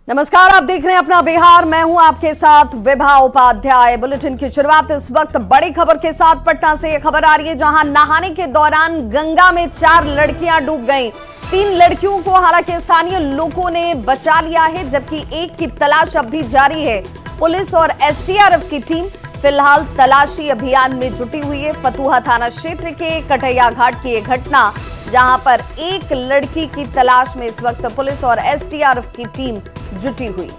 नमस्कार, आप देख रहे हैं अपना बिहार। मैं हूं आपके साथ विभा उपाध्याय। बुलेटिन की शुरुआत इस वक्त बड़ी खबर के साथ पटना से यह खबर आ रही है, जहां नहाने के दौरान गंगा में 4 लड़कियां डूब गईं। 3 लड़कियों को हालांकि स्थानीय लोगों ने बचा लिया है, जबकि एक की तलाश अब भी जारी है। पुलिस और एसडीआरएफ की टीम फिलहाल तलाशी अभियान में जुटी हुई है। फतुहा थाना क्षेत्र के कटैया घाट की यह घटना, जहां पर एक लड़की की तलाश में इस वक्त पुलिस और एसडीआरएफ की टीम जुटी हुई।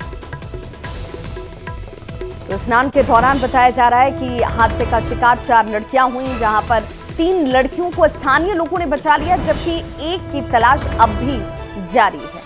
तो स्नान के दौरान बताया जा रहा है कि हादसे का शिकार 4 लड़कियां हुई, जहां पर 3 लड़कियों को स्थानीय लोगों ने बचा लिया, जबकि एक की तलाश अब भी जारी है।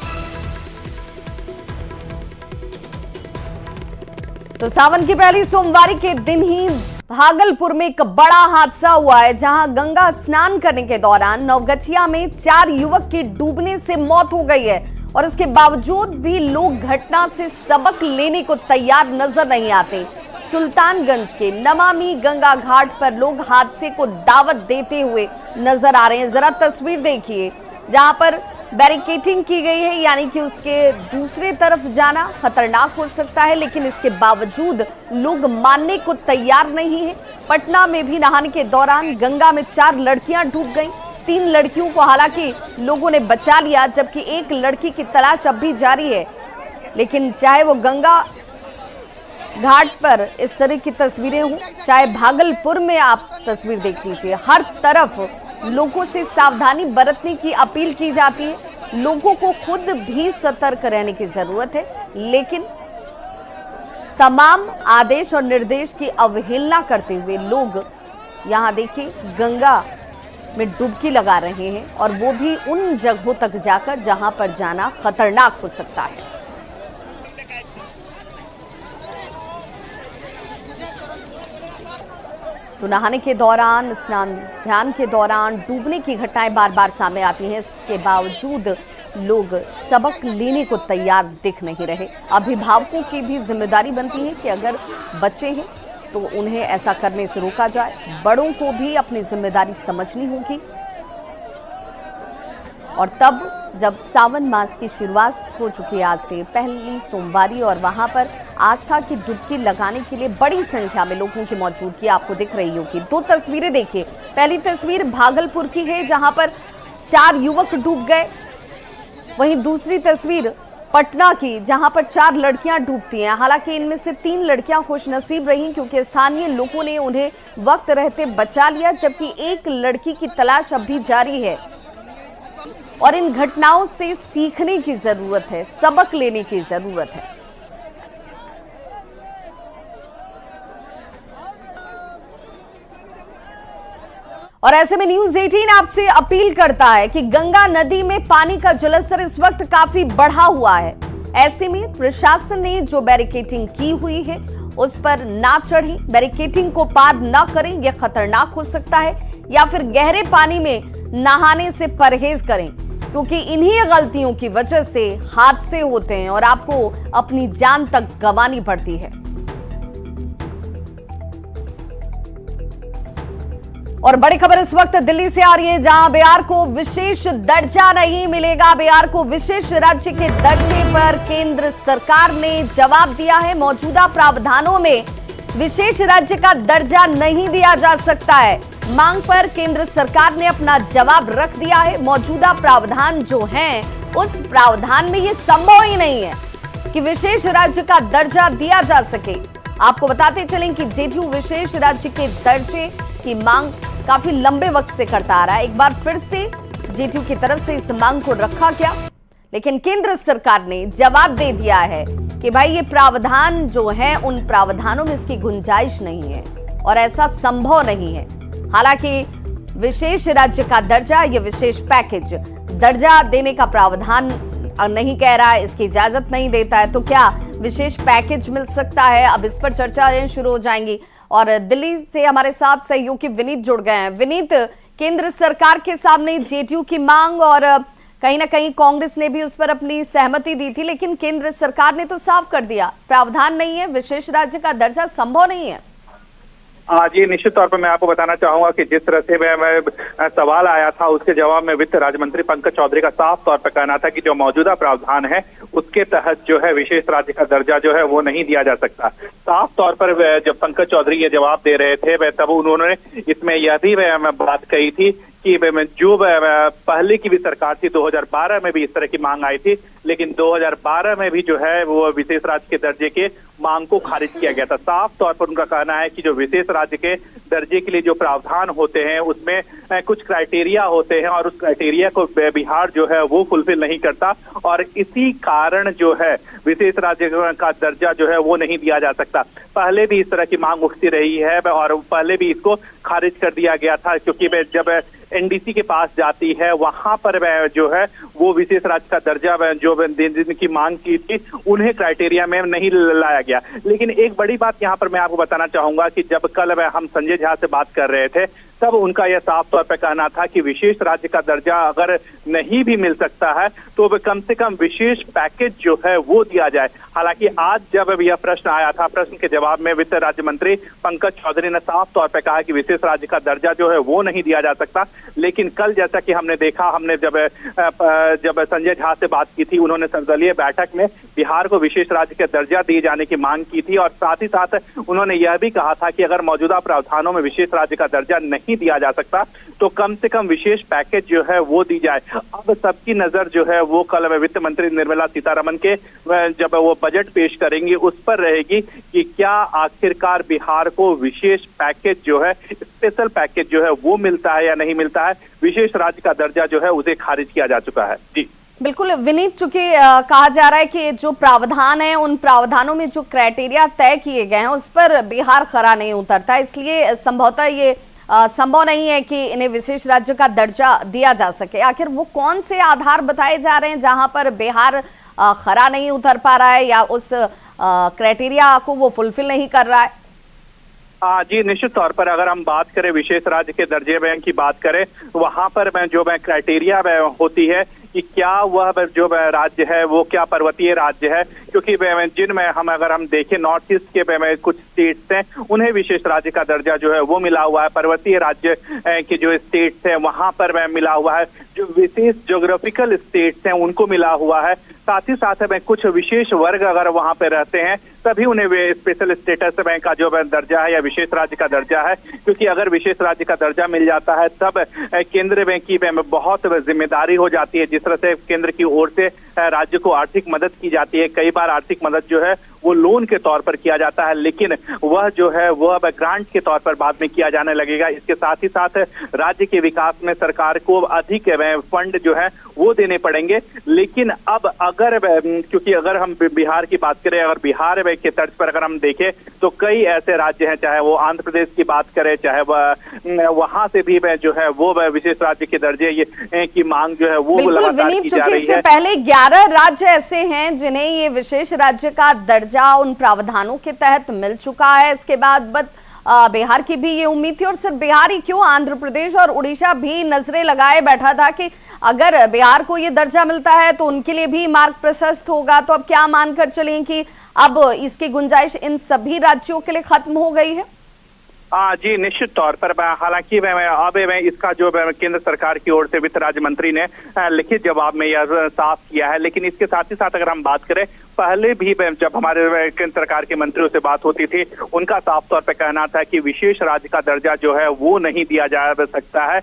तो सावन की पहली सोमवारी के दिन ही भागलपुर में एक बड़ा हादसा हुआ है, जहां गंगा स्नान करने के दौरान नवगछिया में 4 युवक की डूबने से मौत हो गई है। और इसके बावजूद भी लोग घटना से सबक लेने को तैयार नजर नहीं आते। सुल्तानगंज के नमामि गंगा घाट पर लोग हादसे को दावत देते हुए नजर आ रहे हैं। जरा तस्वीर देखिए, जहां पर बैरिकेडिंग की गई है, यानी कि उसके दूसरे तरफ जाना खतरनाक हो सकता है, लेकिन इसके बावजूद लोग मानने को तैयार नहीं है। पटना में भी नहाने के दौरान गंगा में 4 लड़कियां डूब गईं। 3 लड़कियों को हालांकि लोगों ने बचा लिया, जबकि एक लड़की की तलाश अब भी जारी है। लेकिन चाहे वो गंगा घाट पर इस तरह की तस्वीरें हों, चाहे भागलपुर में आप तस्वीर देख लीजिए, हर तरफ लोगों से सावधानी बरतने की अपील की जाती है। लोगों को खुद भी सतर्क रहने की जरूरत है, लेकिन तमाम आदेश और निर्देश की अवहेलना करते हुए लोग यहां देखिए गंगा में डुबकी लगा रहे हैं, और वो भी उन जगहों तक जाकर जहां पर जाना खतरनाक हो सकता है। तो नहाने के दौरान, स्नान ध्यान के दौरान डूबने की घटनाएं बार बार सामने आती हैं। इसके बावजूद लोग सबक लेने को तैयार दिख नहीं रहे। अभिभावकों की भी जिम्मेदारी बनती है कि अगर बच्चे हैं तो उन्हें ऐसा करने से रोका जाए। बड़ों को भी अपनी जिम्मेदारी समझनी होगी। और तब जब सावन मास की शुरुआत हो चुकी है, आज से पहली सोमवारी, और वहां पर आस्था की डुबकी लगाने के लिए बड़ी संख्या में लोगों की मौजूदगी आपको दिख रही होगी। 2 तस्वीरें देखिए। पहली तस्वीर भागलपुर की है, जहां पर 4 युवक डूब गए। वहीं दूसरी तस्वीर पटना की, जहां पर 4 लड़कियां डूबती हैं। हालांकि इनमें से 3 लड़कियां खुशनसीब रहीं, क्योंकि स्थानीय लोगों ने उन्हें वक्त रहते बचा लिया, जबकि एक लड़की की तलाश अब भी जारी है। और इन घटनाओं से सीखने की जरूरत है, सबक लेने की जरूरत है। और ऐसे में न्यूज 18 आपसे अपील करता है कि गंगा नदी में पानी का जलस्तर इस वक्त काफी बढ़ा हुआ है। ऐसे में प्रशासन ने जो बैरिकेडिंग की हुई है उस पर ना चढ़ें, बैरिकेडिंग को पार ना करें, यह खतरनाक हो सकता है। या फिर गहरे पानी में नहाने से परहेज करें, क्योंकि इन्हीं गलतियों की वजह से हादसे होते हैं और आपको अपनी जान तक गंवानी पड़ती है। और बड़ी खबर इस वक्त दिल्ली से आ रही है, जहां बिहार को विशेष दर्जा नहीं मिलेगा। बिहार को विशेष राज्य के दर्जे पर केंद्र सरकार ने जवाब दिया है। मौजूदा प्रावधानों में विशेष राज्य का दर्जा नहीं दिया जा सकता है। मांग पर केंद्र सरकार ने अपना जवाब रख दिया है। मौजूदा प्रावधान जो हैं, उस प्रावधान में यह संभव ही नहीं है कि विशेष राज्य का दर्जा दिया जा सके। आपको बताते चलें कि जेडीयू विशेष राज्य के दर्जे की मांग काफी लंबे वक्त से करता आ रहा है। एक बार फिर से जेडीयू की तरफ से इस मांग को रखा गया, लेकिन केंद्र सरकार ने जवाब दे दिया है कि भाई ये प्रावधान जो है, उन प्रावधानों में इसकी गुंजाइश नहीं है और ऐसा संभव नहीं है। हालांकि विशेष राज्य का दर्जा, ये विशेष पैकेज दर्जा देने का प्रावधान नहीं कह रहा है, इसकी इजाजत नहीं देता है, तो क्या विशेष पैकेज मिल सकता है? अब इस पर चर्चा शुरू हो जाएंगी। और दिल्ली से हमारे साथ सहयोगी विनीत जुड़ गए हैं। विनीत, केंद्र सरकार के सामने जेडीयू की मांग, और कहीं ना कहीं कांग्रेस ने भी उस पर अपनी सहमति दी थी, लेकिन केंद्र सरकार ने तो साफ कर दिया प्रावधान नहीं है, विशेष राज्य का दर्जा संभव नहीं है। जी निश्चित तौर पर मैं आपको बताना चाहूंगा कि जिस तरह से मैं सवाल आया था उसके जवाब में वित्त राज्य मंत्री पंकज चौधरी का साफ तौर पर कहना था कि जो मौजूदा प्रावधान है उसके तहत जो है विशेष राज्य का दर्जा जो है वो नहीं दिया जा सकता। साफ तौर पर जब पंकज चौधरी ये जवाब दे रहे थे तब उन्होंने इसमें यह भी बात कही थी कि जो पहले की भी सरकार थी 2012 में भी इस तरह की मांग आई थी, लेकिन 2012 में भी जो है वो विशेष राज्य के दर्जे के मांग को खारिज किया गया था। साफ तौर पर उनका कहना है कि जो विशेष राज्य के दर्जे के लिए जो प्रावधान होते हैं उसमें कुछ क्राइटेरिया होते हैं और उस क्राइटेरिया को बिहार जो है वो फुलफिल नहीं करता और इसी कारण जो है विशेष राज्य का दर्जा जो है वो नहीं दिया जा सकता। पहले भी इस तरह की मांग उठती रही है और पहले भी इसको खारिज कर दिया गया था, क्योंकि जब एनडीसी के पास जाती है वहां पर जो है वो विशेष राज्य का दर्जा जो की मांग की थी उन्हें क्राइटेरिया में नहीं लाया गया। लेकिन एक बड़ी बात यहाँ पर मैं आपको बताना चाहूंगा कि जब कल हम संजय झा से बात कर रहे थे तब उनका यह साफ तौर पर कहना था कि विशेष राज्य का दर्जा अगर नहीं भी मिल सकता है तो कम से कम विशेष पैकेज जो है वो दिया जाए। हालांकि आज जब यह प्रश्न आया था, प्रश्न के जवाब में वित्त राज्य मंत्री पंकज चौधरी ने साफ तौर पर कहा कि विशेष राज्य का दर्जा जो है वो नहीं दिया जा सकता। लेकिन कल जैसा कि हमने देखा, हमने जब संजय झा से बात की थी, उन्होंने सर्वदलीय बैठक में बिहार को विशेष राज्य का दर्जा दिए जाने की मांग की थी और साथ ही साथ उन्होंने यह भी कहा था कि अगर मौजूदा प्रावधानों में विशेष राज्य का दर्जा नहीं दिया जा सकता तो कम से कम विशेष पैकेज जो है वो दी जाए। अब सबकी नजर जो है वो कल वित्त मंत्री निर्मला सीतारमण के जब वो बजट पेश करेंगी उस पर रहेगी कि क्या आखिरकार बिहार को विशेष पैकेज जो है, स्पेशल पैकेज जो है वो मिलता है या नहीं मिलता है। विशेष राज्य का दर्जा जो है उसे खारिज किया जा चुका है। जी बिल्कुल विनीत, चूंकि कहा जा रहा है कि जो प्रावधान है उन प्रावधानों में जो क्राइटेरिया तय किए गए हैं उस पर बिहार खरा नहीं उतरता, इसलिए संभवतः ये संभव नहीं है कि इन्हें विशेष राज्य का दर्जा दिया जा सके। आखिर वो कौन से आधार बताए जा रहे हैं जहां पर बिहार खरा नहीं उतर पा रहा है या उस क्राइटेरिया को वो फुलफिल नहीं कर रहा है? जी निश्चित तौर पर अगर हम बात करें विशेष राज्य के दर्जे बैंक की बात करें, वहां पर जो क्राइटेरिया होती है कि क्या वह जो राज्य है वो क्या पर्वतीय राज्य है, क्योंकि जिनमें अगर हम देखें नॉर्थ ईस्ट के कुछ स्टेट्स हैं उन्हें विशेष राज्य का दर्जा जो है वो मिला हुआ है। पर्वतीय राज्य के जो स्टेट्स हैं वहां पर मिला हुआ है, जो विशेष ज्योग्राफिकल स्टेट्स हैं उनको मिला हुआ है। साथ ही साथ में कुछ विशेष वर्ग अगर वहां पे रहते हैं तभी उन्हें स्पेशल स्टेटस का जो दर्जा है या विशेष राज्य का दर्जा है, क्योंकि अगर विशेष राज्य का दर्जा मिल जाता है तब केंद्र की बहुत जिम्मेदारी हो जाती है। जिस तरह से केंद्र की ओर से राज्य को आर्थिक मदद की जाती है, कई बार आर्थिक मदद जो है वो लोन के तौर पर किया जाता है, लेकिन वह जो है वह अब ग्रांट के तौर पर बाद में किया जाने लगेगा। इसके साथ ही साथ राज्य के विकास में सरकार को अधिक फंड जो है वो देने पड़ेंगे। लेकिन अब अगर क्योंकि अगर हम बिहार की बात करें, अगर बिहार के तर्ज पर अगर हम देखें तो कई ऐसे राज्य हैं, चाहे वो आंध्र प्रदेश की बात करें, चाहे वहां से भी जो है वो विशेष राज्य के दर्जे की मांग जो है वो लगातार की जा रही है। पहले 11 राज्य ऐसे हैं जिन्हें ये विशेष राज्य का दर्जा उन प्रावधानों के तहत मिल चुका है। इसके बाद बिहार की भी ये उम्मीद थी, और सिर्फ बिहार ही क्यों, आंध्र प्रदेश और उड़ीसा भी नजरें लगाए बैठा था कि अगर बिहार को ये दर्जा मिलता है तो उनके लिए भी मार्ग प्रशस्त होगा। तो अब क्या मानकर चलें कि अब इसकी गुंजाइश इन सभी राज्यों के लिए खत्म हो गई है? जी निश्चित तौर पर, हालांकि अब इसका जो केंद्र सरकार की ओर से वित्त राज्य मंत्री ने लिखित जवाब में यह साफ किया है। लेकिन इसके साथ ही साथ अगर हम बात करें, पहले भी जब हमारे केंद्र सरकार के मंत्रियों से बात होती थी उनका साफ तौर पर कहना था कि विशेष राज्य का दर्जा जो है वो नहीं दिया जा सकता है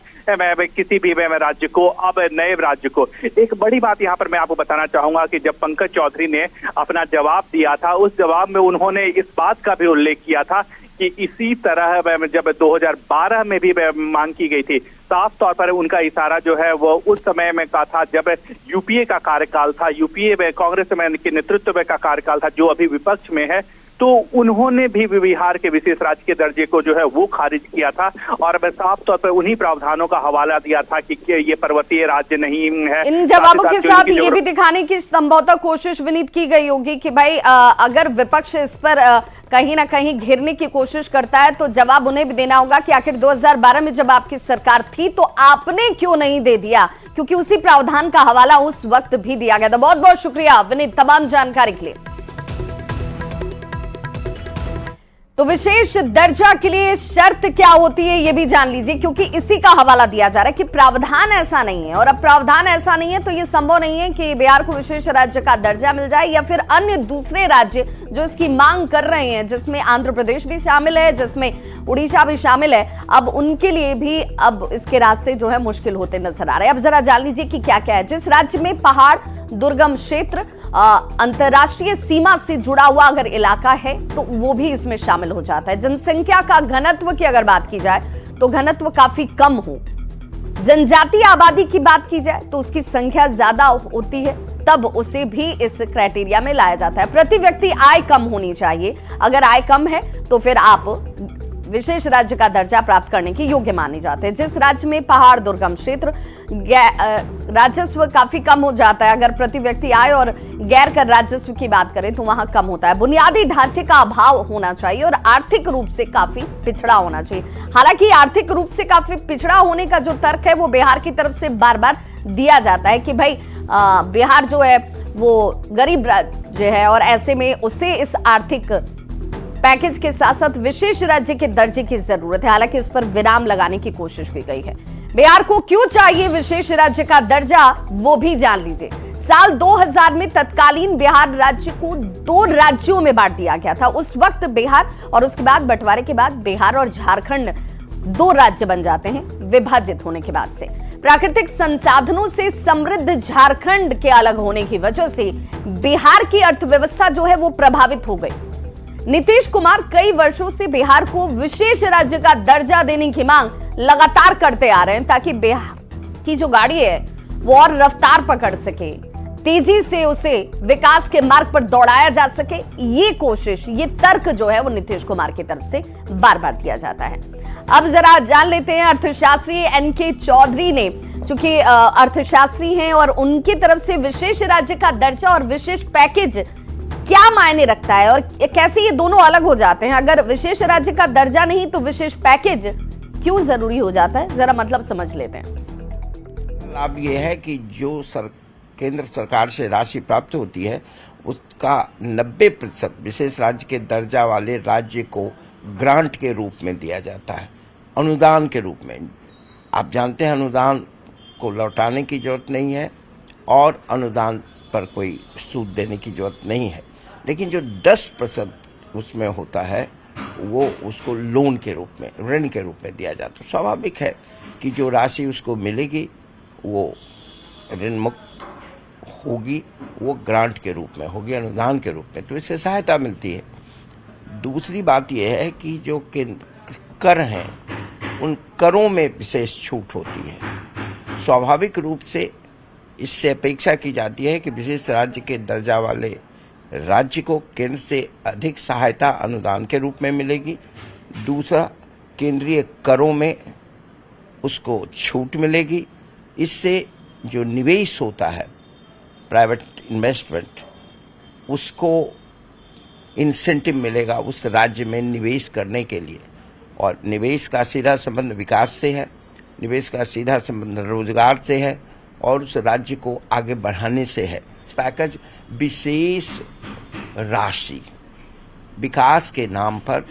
किसी भी राज्य को, अब नए राज्य को। एक बड़ी बात यहाँ पर मैं आपको बताना चाहूंगा कि जब पंकज चौधरी ने अपना जवाब दिया था उस जवाब में उन्होंने इस बात का भी उल्लेख किया था कि इसी तरह जब 2012 में भी मांग की गई थी, साफ तौर पर उनका इशारा जो है वो उस समय में का था जब यूपीए का कार्यकाल था, यूपीए में कांग्रेस के नेतृत्व में का कार्यकाल था जो अभी विपक्ष में है, तो उन्होंने भी बिहार के विशेष राज्य के दर्जे को जो है वो खारिज किया था और साफ तौर पर उन्हीं प्रावधानों का हवाला दिया था कि ये पर्वतीय राज्य नहीं है। इन जवाबों के साथ ये भी दिखाने की संभवतः कोशिश विनीत की गई होगी कि भाई अगर विपक्ष इस पर कहीं ना कहीं घेरने की कोशिश करता है तो जवाब उन्हें भी देना होगा कि आखिर 2012 में जब आपकी सरकार थी तो आपने क्यों नहीं दे दिया, क्योंकि उसी प्रावधान का हवाला उस वक्त भी दिया गया था। बहुत बहुत शुक्रिया विनीत तमाम जानकारी के लिए। तो विशेष दर्जा के लिए शर्त क्या होती है ये भी जान लीजिए, क्योंकि इसी का हवाला दिया जा रहा है कि प्रावधान ऐसा नहीं है, और अब प्रावधान ऐसा नहीं है तो ये संभव नहीं है कि बिहार को विशेष राज्य का दर्जा मिल जाए, या फिर अन्य दूसरे राज्य जो इसकी मांग कर रहे हैं, जिसमें आंध्र प्रदेश भी शामिल है, जिसमें उड़ीसा भी शामिल है, अब उनके लिए भी अब इसके रास्ते जो है मुश्किल होते नजर आ रहे हैं। अब जरा जान लीजिए कि क्या क्या है। जिस राज्य में पहाड़, दुर्गम क्षेत्र, अंतरराष्ट्रीय सीमा से जुड़ा हुआ अगर इलाका है तो वो भी इसमें शामिल हो जाता है। जनसंख्या का घनत्व की अगर बात की जाए तो घनत्व काफी कम हो, जनजातीय आबादी की बात की जाए तो उसकी संख्या ज्यादा होती है, तब उसे भी इस क्राइटेरिया में लाया जाता है। प्रति व्यक्ति आय कम होनी चाहिए, अगर आय कम है तो फिर आप विशेष राज्य का दर्जा प्राप्त करने के योग्य माने जाते हैं। जिस राज्य में पहाड़, दुर्गम क्षेत्र, राजस्व काफी कम हो जाता है, अगर प्रति व्यक्ति आय और गैर कर राजस्व की बात करें तो वहां कम होता है। बुनियादी ढांचे का अभाव होना चाहिए और आर्थिक रूप से काफी पिछड़ा होना चाहिए। हालांकि आर्थिक रूप से काफी पिछड़ा होने का जो तर्क है वो बिहार की तरफ से बार बार दिया जाता है कि भाई बिहार जो है वो गरीब राज्य है और ऐसे में उसे इस आर्थिक पैकेज के साथ साथ विशेष राज्य के दर्जे की जरूरत है। हालांकि इस पर विराम लगाने की कोशिश की गई है। बिहार को क्यों चाहिए विशेष राज्य का दर्जा वो भी जान लीजिए। साल 2000 में तत्कालीन बिहार राज्य को 2 राज्यों में बांट दिया गया था। उस वक्त बिहार और उसके बाद बंटवारे के बाद बिहार और झारखंड 2 राज्य बन जाते हैं विभाजित होने के बाद से। प्राकृतिक संसाधनों से समृद्ध झारखंड के अलग होने की वजह से बिहार की अर्थव्यवस्था जो है वो प्रभावित हो गई। नीतीश कुमार कई वर्षों से बिहार को विशेष राज्य का दर्जा देने की मांग लगातार करते आ रहे हैं ताकि बिहार की जो गाड़ी है वो और रफ्तार पकड़ सके, तेजी से उसे विकास के मार्ग पर दौड़ाया जा सके। ये कोशिश, ये तर्क जो है वो नीतीश कुमार की तरफ से बार बार दिया जाता है। अब जरा जान लेते हैं अर्थशास्त्री एनके चौधरी ने, चूंकि अर्थशास्त्री हैं और उनकी तरफ से विशेष राज्य का दर्जा और विशेष पैकेज क्या मायने रखता है और कैसे ये दोनों अलग हो जाते हैं। अगर विशेष राज्य का दर्जा नहीं तो विशेष पैकेज क्यों जरूरी हो जाता है, जरा मतलब समझ लेते हैं। लाभ ये है कि जो केंद्र सरकार से राशि प्राप्त होती है उसका 90% विशेष राज्य के दर्जा वाले राज्य को ग्रांट के रूप में दिया जाता है, अनुदान के रूप में। आप जानते हैं अनुदान को लौटाने की जरूरत नहीं है और अनुदान पर कोई सूद देने की जरूरत नहीं है, लेकिन जो 10% उसमें होता है वो उसको लोन के रूप में, ऋण के रूप में दिया जाता है। स्वाभाविक है कि जो राशि उसको मिलेगी वो ऋण मुक्त होगी, वो ग्रांट के रूप में होगी, अनुदान के रूप में, तो इससे सहायता मिलती है। दूसरी बात यह है कि जो कर हैं उन करों में विशेष छूट होती है। स्वाभाविक रूप से इससे अपेक्षा की जाती है कि विशेष राज्य के दर्जा वाले राज्य को केंद्र से अधिक सहायता अनुदान के रूप में मिलेगी। दूसरा, केंद्रीय करों में उसको छूट मिलेगी। इससे जो निवेश होता है, प्राइवेट इन्वेस्टमेंट, उसको इंसेंटिव मिलेगा उस राज्य में निवेश करने के लिए। और निवेश का सीधा संबंध विकास से है, निवेश का सीधा संबंध रोजगार से है और उस राज्य को आगे बढ़ाने से है। पैकेज विशेष राशि विकास के नाम पर,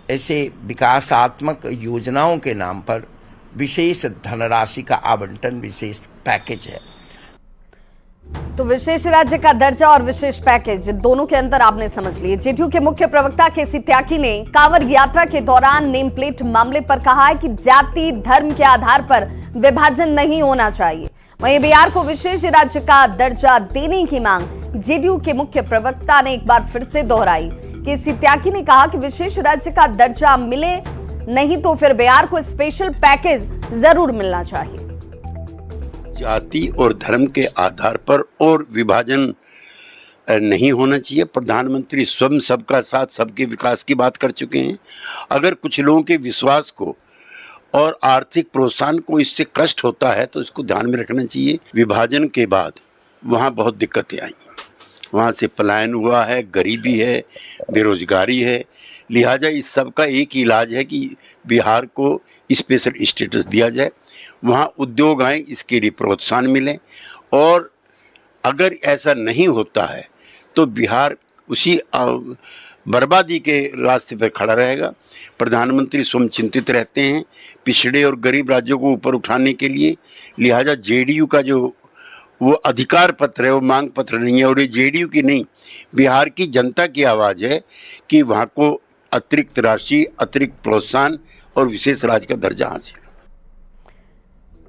ऐसे विकासात्मक योजनाओं के नाम पर विशेष धनराशि का आवंटन विशेष पैकेज है। तो विशेष राज्य का दर्जा और विशेष पैकेज दोनों के अंतर आपने समझ लिए। जेडीयू के मुख्य प्रवक्ता केसी त्यागी ने कांवड़ यात्रा के दौरान नेम प्लेट मामले पर कहा है कि जाति धर्म के आधार पर विभाजन नहीं होना चाहिए। वहीं बिहार को विशेष राज्य का दर्जा देने की मांग जेडीयू के मुख्य प्रवक्ता ने एक बार फिर से दोहराई। केसी त्यागी ने कहा कि विशेष राज्य का दर्जा मिले नहीं तो फिर बिहार को स्पेशल पैकेज जरूर मिलना चाहिए। जाति और धर्म के आधार पर और विभाजन नहीं होना चाहिए। प्रधानमंत्री स्वयं सबका साथ सबके विकास की बात कर चुके हैं। अगर कुछ लोगों के विश्वास को और आर्थिक प्रोत्साहन को इससे कष्ट होता है तो इसको ध्यान में रखना चाहिए। विभाजन के बाद वहाँ बहुत दिक्कतें आई, वहाँ से पलायन हुआ है, गरीबी है, बेरोजगारी है। लिहाजा इस सब का एक इलाज है कि बिहार को स्पेशल स्टेटस दिया जाए, वहाँ उद्योग आए, इसके लिए प्रोत्साहन मिले। और अगर ऐसा नहीं होता है तो बिहार उसी बर्बादी के रास्ते पर खड़ा रहेगा। प्रधानमंत्री स्वयं चिंतित रहते हैं पिछड़े और गरीब राज्यों को ऊपर उठाने के लिए, लिहाजा जेडीयू का जो वो अधिकार पत्र है वो मांग पत्र नहीं है, और ये जेडीयू की नहीं, बिहार की जनता की आवाज़ है कि वहाँ को अतिरिक्त राशि, अतिरिक्त प्रोत्साहन और विशेष राज्य का दर्जा हासिल।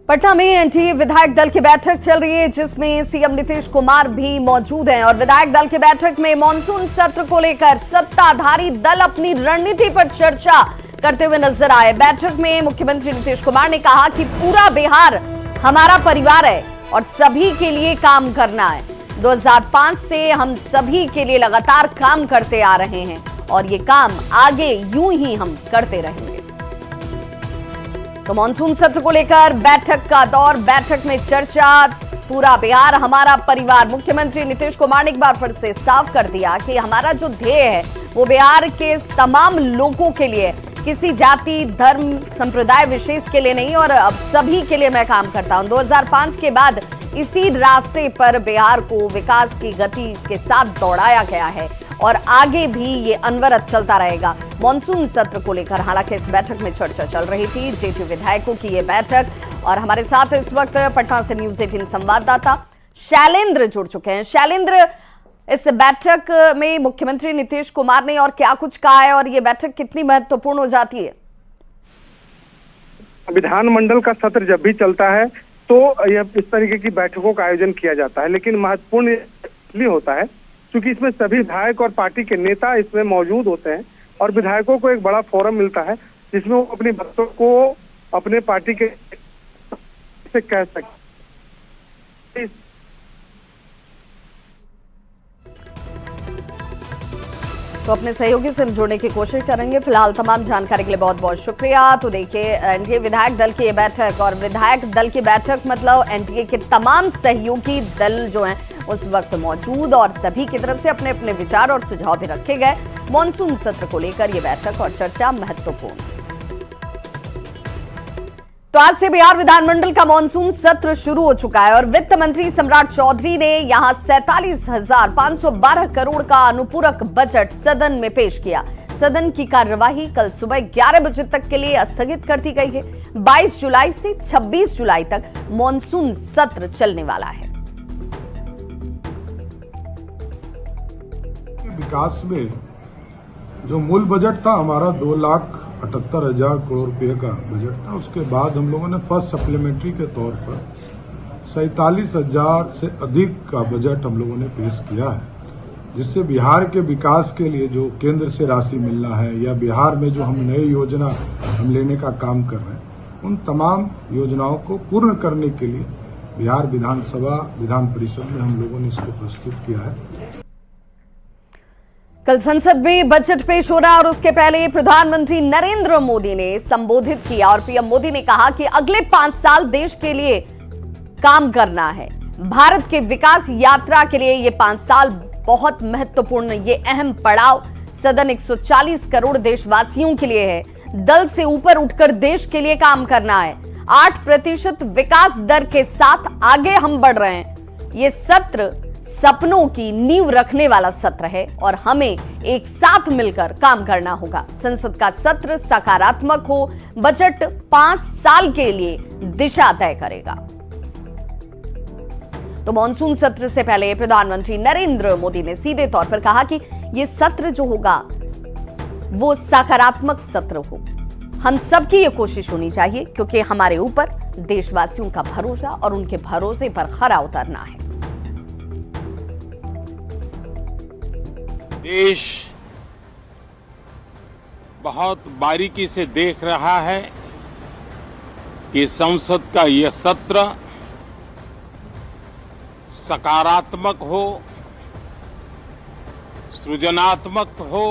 पटना में एनडीए विधायक दल की बैठक चल रही है, जिसमें सीएम नीतीश कुमार भी मौजूद हैं और विधायक दल की बैठक में मॉनसून सत्र को लेकर सत्ताधारी दल अपनी रणनीति पर चर्चा करते हुए नजर आए। बैठक में मुख्यमंत्री नीतीश कुमार ने कहा कि पूरा बिहार हमारा परिवार है और सभी के लिए काम करना है। 2005 से हम सभी के लिए लगातार काम करते आ रहे हैं और ये काम आगे यूं ही हम करते रहेंगे। तो मॉनसून सत्र को लेकर बैठक का दौर, बैठक में चर्चा, पूरा बिहार हमारा परिवार। मुख्यमंत्री नीतीश कुमार ने एक बार फिर से साफ कर दिया कि हमारा जो ध्येय है वो बिहार के तमाम लोगों के लिए, किसी जाति, धर्म, संप्रदाय विशेष के लिए नहीं, और अब सभी के लिए मैं काम करता हूं। 2005 के बाद इसी रास्ते पर बिहार को विकास की गति के साथ दौड़ाया गया है और आगे भी ये अनवरत चलता रहेगा। मॉनसून सत्र को लेकर हालांकि इस बैठक में चर्चा चल रही थी, जेडीयू विधायकों की ये बैठक। और हमारे साथ इस वक्त पटना से न्यूज़ 18 संवाददाता शैलेंद्र जुड़ चुके हैं। शैलेंद्र, इस बैठक में मुख्यमंत्री नीतीश कुमार ने और क्या कुछ कहा है और ये बैठक कितनी महत्वपूर्ण हो जाती है? विधानमंडल का सत्र जब भी चलता है तो यह इस तरीके की बैठकों का आयोजन किया जाता है, लेकिन महत्वपूर्ण इसलिए होता है क्योंकि इसमें सभी विधायक और पार्टी के नेता इसमें मौजूद होते हैं और विधायकों को एक बड़ा फोरम मिलता है जिसमें वो अपनी बातों को अपने पार्टी के से कह सकते। तो अपने सहयोगी से जोड़ने की कोशिश करेंगे। फिलहाल तमाम जानकारी के लिए बहुत बहुत शुक्रिया। तो देखिए, एनडीए विधायक दल की ये बैठक, और विधायक दल की बैठक मतलब एनडीए के तमाम सहयोगी दल जो हैं उस वक्त मौजूद और सभी की तरफ से अपने अपने विचार और सुझाव भी रखे गए। मॉनसून सत्र को लेकर ये बैठक और चर्चा महत्वपूर्ण। तो आज से बिहार विधानमंडल का मॉनसून सत्र शुरू हो चुका है और वित्त मंत्री सम्राट चौधरी ने यहां 47,512 करोड़ का अनुपूरक बजट सदन में पेश किया। सदन की कार्यवाही कल सुबह 11 बजे तक के लिए स्थगित कर दी गई है। 22 जुलाई से 26 जुलाई तक मॉनसून सत्र चलने वाला है। विकास में जो मूल बजट था हमारा 2,78,000 करोड़ रुपए का बजट था। उसके बाद हम लोगों ने फर्स्ट सप्लीमेंट्री के तौर पर 47,000 से अधिक का बजट हम लोगों ने पेश किया है, जिससे बिहार के विकास के लिए जो केंद्र से राशि मिलना है या बिहार में जो हम नई योजना हम लेने का काम कर रहे हैं, उन तमाम योजनाओं को पूर्ण करने के लिए बिहार विधानसभा विधान परिषद में हम लोगों ने इसको प्रस्तुत किया है। कल संसद में बजट पेश हो रहा है और उसके पहले प्रधानमंत्री नरेंद्र मोदी ने संबोधित किया और पीएम मोदी ने कहा कि अगले 5 साल देश के लिए काम करना है। भारत के विकास यात्रा के लिए ये 5 साल बहुत महत्वपूर्ण, ये अहम पड़ाव सदन 140 करोड़ देशवासियों के लिए है। दल से ऊपर उठकर देश के लिए काम करना है। 8% विकास दर के साथ आगे हम बढ़ रहे हैं। ये सत्र सपनों की नींव रखने वाला सत्र है और हमें एक साथ मिलकर काम करना होगा। संसद का सत्र सकारात्मक हो, बजट 5 साल के लिए दिशा तय करेगा। तो मॉनसून सत्र से पहले प्रधानमंत्री नरेंद्र मोदी ने सीधे तौर पर कहा कि यह सत्र जो होगा वो सकारात्मक सत्र हो। हम सबकी ये कोशिश होनी चाहिए क्योंकि हमारे ऊपर देशवासियों का भरोसा और उनके भरोसे पर खरा उतरना है। देश बहुत बारीकी से देख रहा है कि संसद का यह सत्र सकारात्मक हो, सृजनात्मक हो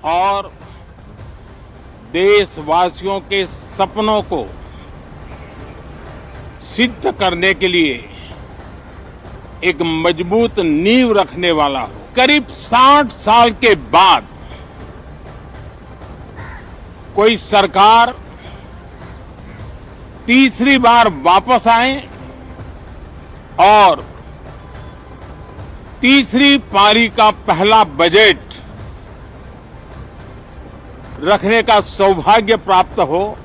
और देशवासियों के सपनों को सिद्ध करने के लिए एक मजबूत नींव रखने वाला हो। करीब 60 साल के बाद कोई सरकार तीसरी बार वापस आए और तीसरी पारी का पहला बजट रखने का सौभाग्य प्राप्त हो,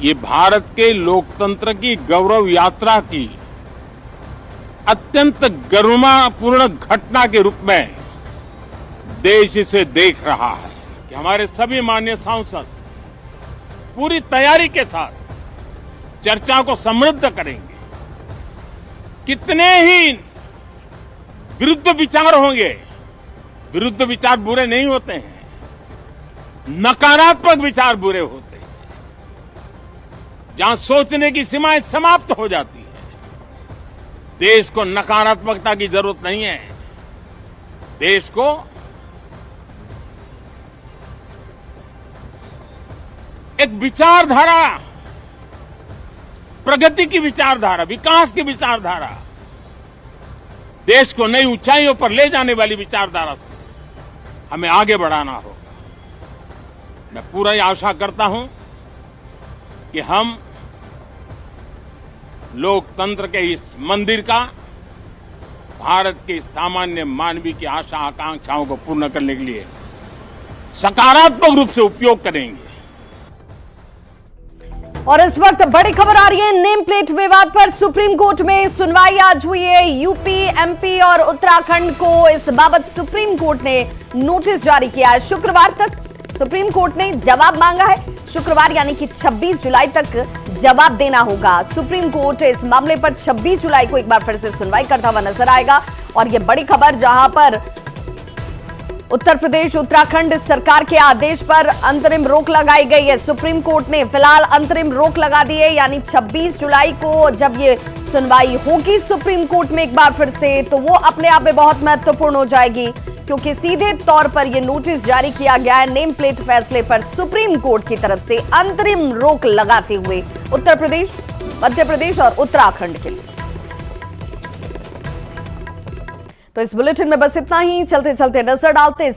ये भारत के लोकतंत्र की गौरव यात्रा की अत्यंत गरिमापूर्ण घटना के रूप में देश इसे देख रहा है कि हमारे सभी माननीय सांसद पूरी तैयारी के साथ चर्चा को समृद्ध करेंगे। कितने ही विरुद्ध विचार होंगे, विरुद्ध विचार बुरे नहीं होते हैं, नकारात्मक विचार बुरे होते हैं। जहां सोचने की सीमाएं समाप्त हो जाती है, देश को नकारात्मकता की जरूरत नहीं है। देश को एक विचारधारा, प्रगति की विचारधारा, विकास की विचारधारा, देश को नई ऊंचाइयों पर ले जाने वाली विचारधारा से हमें आगे बढ़ाना होगा। मैं पूरा आशा करता हूं कि हम लोकतंत्र के इस मंदिर का भारत के सामान्य मानवीय की आशा आकांक्षाओं को पूर्ण करने के लिए सकारात्मक रूप से उपयोग करेंगे। और इस वक्त बड़ी खबर आ रही है नेम प्लेट विवाद पर। सुप्रीम कोर्ट में सुनवाई आज हुई है। यूपी, एमपी और उत्तराखंड को इस बाबत सुप्रीम कोर्ट ने नोटिस जारी किया है। शुक्रवार तक सुप्रीम कोर्ट ने जवाब मांगा है। शुक्रवार यानी कि 26 जुलाई तक जवाब देना होगा। सुप्रीम कोर्ट इस मामले पर 26 जुलाई को एक बार फिर से सुनवाई करता हुआ नजर आएगा। और यह बड़ी खबर, जहां पर उत्तर प्रदेश उत्तराखंड सरकार के आदेश पर अंतरिम रोक लगाई गई है। सुप्रीम कोर्ट ने फिलहाल अंतरिम रोक लगा दी है, यानी 26 जुलाई को जब ये सुनवाई होगी सुप्रीम कोर्ट में एक बार फिर से, तो वो अपने आप में बहुत महत्वपूर्ण हो जाएगी, क्योंकि सीधे तौर पर यह नोटिस जारी किया गया है नेम प्लेट फैसले पर सुप्रीम कोर्ट की तरफ से अंतरिम रोक लगाते हुए उत्तर प्रदेश, मध्य प्रदेश और उत्तराखंड के लिए। तो इस बुलेटिन में बस इतना ही। चलते चलते नजर डालते